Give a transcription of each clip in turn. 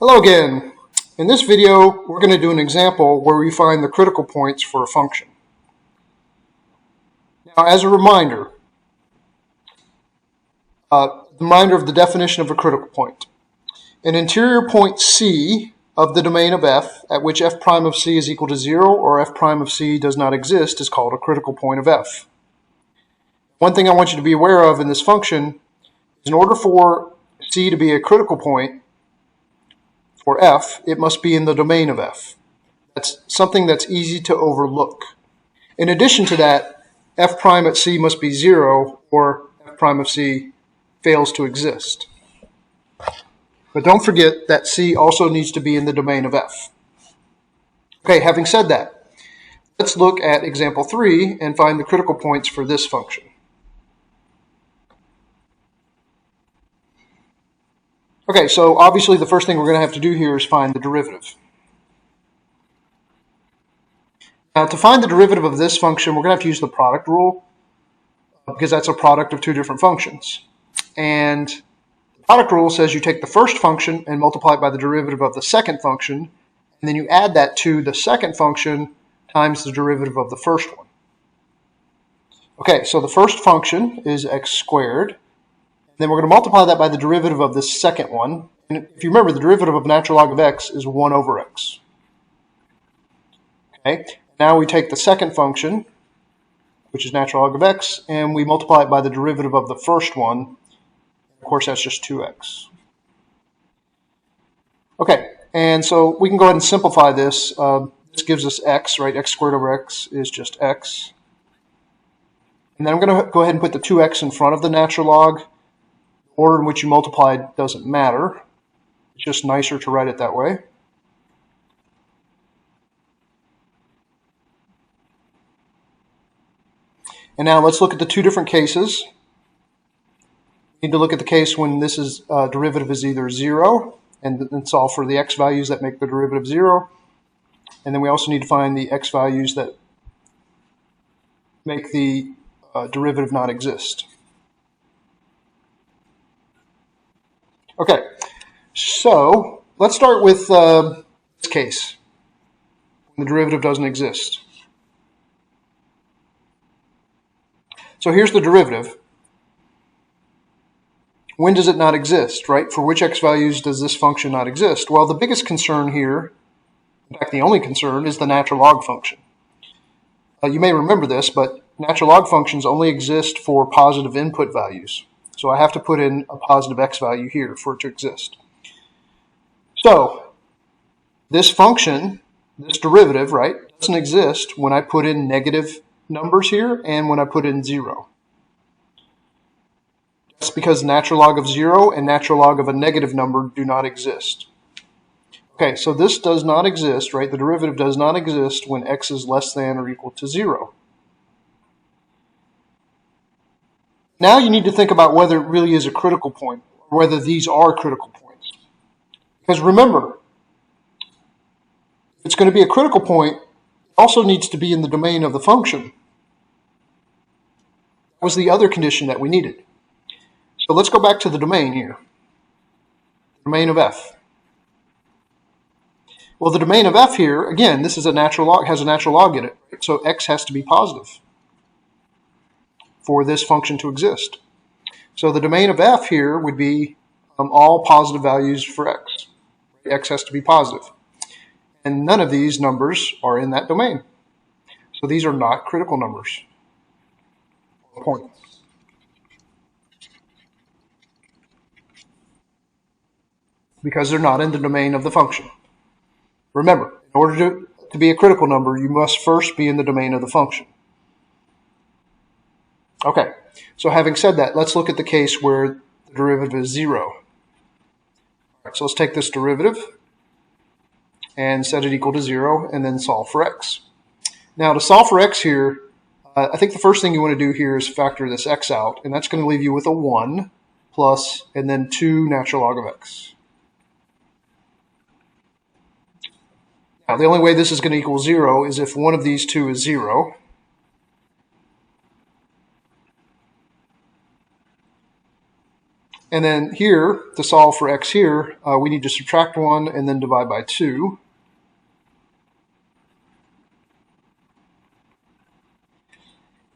Hello again. In this video, we're going to do an example where we find the critical points for a function. Now, as a reminder of the definition of a critical point. An interior point C of the domain of f, at which f prime of c is equal to 0 or f prime of c does not exist, is called a critical point of f. One thing I want you to be aware of in this function is in order for c to be a critical point, for f, it must be in the domain of f. That's something that's easy to overlook. In addition to that, f prime at c must be 0 or f prime of c fails to exist. But don't forget that c also needs to be in the domain of f. Okay, having said that, let's look at example 3 and find the critical points for this function. Okay, so obviously the first thing we're going to have to do here is find the derivative. Now, to find the derivative of this function, we're going to have to use the product rule because that's a product of two different functions. And the product rule says you take the first function and multiply it by the derivative of the second function, and then you add that to the second function times the derivative of the first one. Okay, so the first function is x squared. Then we're going to multiply that by the derivative of the second one. And if you remember, the derivative of natural log of x is 1 over x. Okay, now we take the second function, which is natural log of x, and we multiply it by the derivative of the first one. Of course, that's just 2x. Okay, and so we can go ahead and simplify this. This gives us x, right? X squared over x is just x. And then I'm going to go ahead and put the 2x in front of the natural log. The order in which you multiplied doesn't matter. It's just nicer to write it that way. And now let's look at the two different cases. We need to look at the case when this is derivative is either 0, and then solve for the x values that make the derivative 0. And then we also need to find the x values that make the derivative not exist. Okay, so let's start with this case, when the derivative doesn't exist. So here's the derivative. When does it not exist, right? For which x values does this function not exist? Well, the biggest concern here, in fact the only concern, is the natural log function. You may remember this, but natural log functions only exist for positive input values. So I have to put in a positive x value here for it to exist. So this function, this derivative, right, doesn't exist when I put in negative numbers here and when I put in 0. That's because natural log of 0 and natural log of a negative number do not exist. Okay, so this does not exist, right? The derivative does not exist when x is less than or equal to 0. Now you need to think about whether it really is a critical point, or whether these are critical points. Because remember, if it's going to be a critical point, it also needs to be in the domain of the function. That was the other condition that we needed. So let's go back to the domain here. Domain of f. Well, the domain of f here, again, this is a natural log, has a natural log in it, right? So x has to be positive for this function to exist. So the domain of f here would be all positive values for x. X has to be positive. And none of these numbers are in that domain. So these are not critical numbers. Points. Because they're not in the domain of the function. Remember, in order to be a critical number, you must first be in the domain of the function. Okay, so having said that, let's look at the case where the derivative is 0. All right, so let's take this derivative and set it equal to 0 and then solve for x. Now to solve for x here, I think the first thing you want to do here is factor this x out, and that's going to leave you with a 1 plus and then 2 natural log of x. Now the only way this is going to equal 0 is if one of these two is 0. And then here, to solve for x here, we need to subtract 1 and then divide by 2.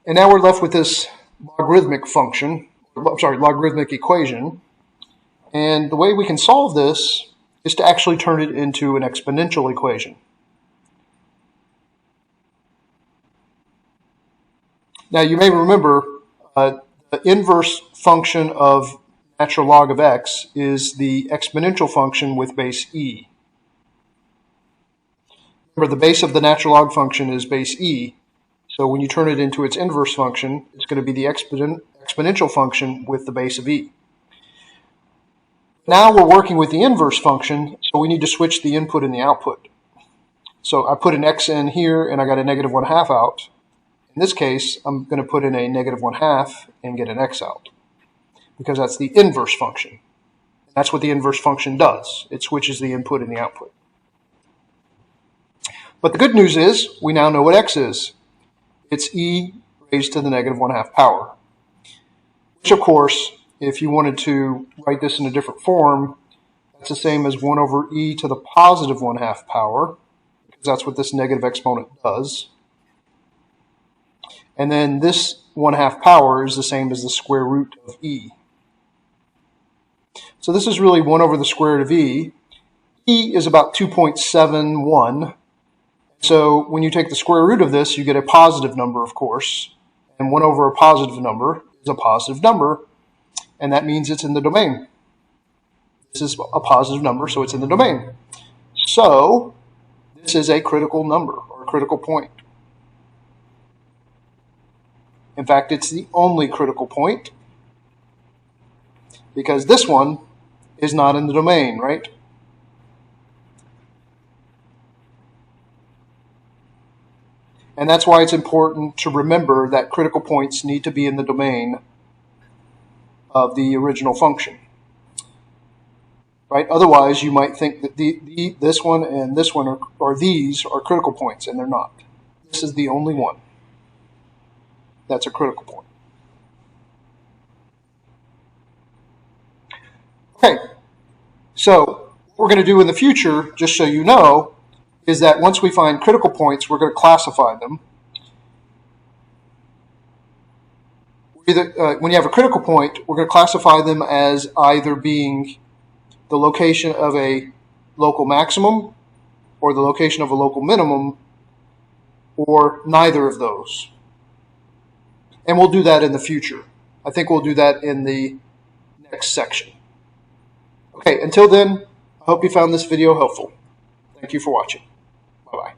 And now we're left with this logarithmic function, logarithmic equation. And the way we can solve this is to actually turn it into an exponential equation. Now you may remember the inverse function of natural log of x is the exponential function with base e. Remember, the base of the natural log function is base e. So when you turn it into its inverse function, it's going to be the exponential function with the base of e. Now we're working with the inverse function, so we need to switch the input and the output. So I put an x in here, and I got a negative 1/2 out. In this case, I'm going to put in a negative 1/2 and get an x out, because that's the inverse function. That's what the inverse function does. It switches the input and the output. But the good news is, we now know what x is. It's e raised to the negative 1/2 power. Which, of course, if you wanted to write this in a different form, that's the same as 1 over e to the positive 1/2 power, because that's what this negative exponent does. And then this 1/2 power is the same as the square root of e. So this is really 1 over the square root of e. E is about 2.71. So when you take the square root of this, you get a positive number, of course. And 1 over a positive number is a positive number, and that means it's in the domain. This is a positive number, so it's in the domain. So this is a critical number, or a critical point. In fact, it's the only critical point, because this one is not in the domain, right? And that's why it's important to remember that critical points need to be in the domain of the original function. Right? Otherwise, you might think that this one and this one are these are critical points, and they're not. This is the only one that's a critical point. Okay, so what we're going to do in the future, just so you know, is that once we find critical points, we're going to classify them. When you have a critical point, we're going to classify them as either being the location of a local maximum or the location of a local minimum, or neither of those. And we'll do that in the future. I think we'll do that in the next section. Okay, until then, I hope you found this video helpful. Thank you for watching. Bye-bye.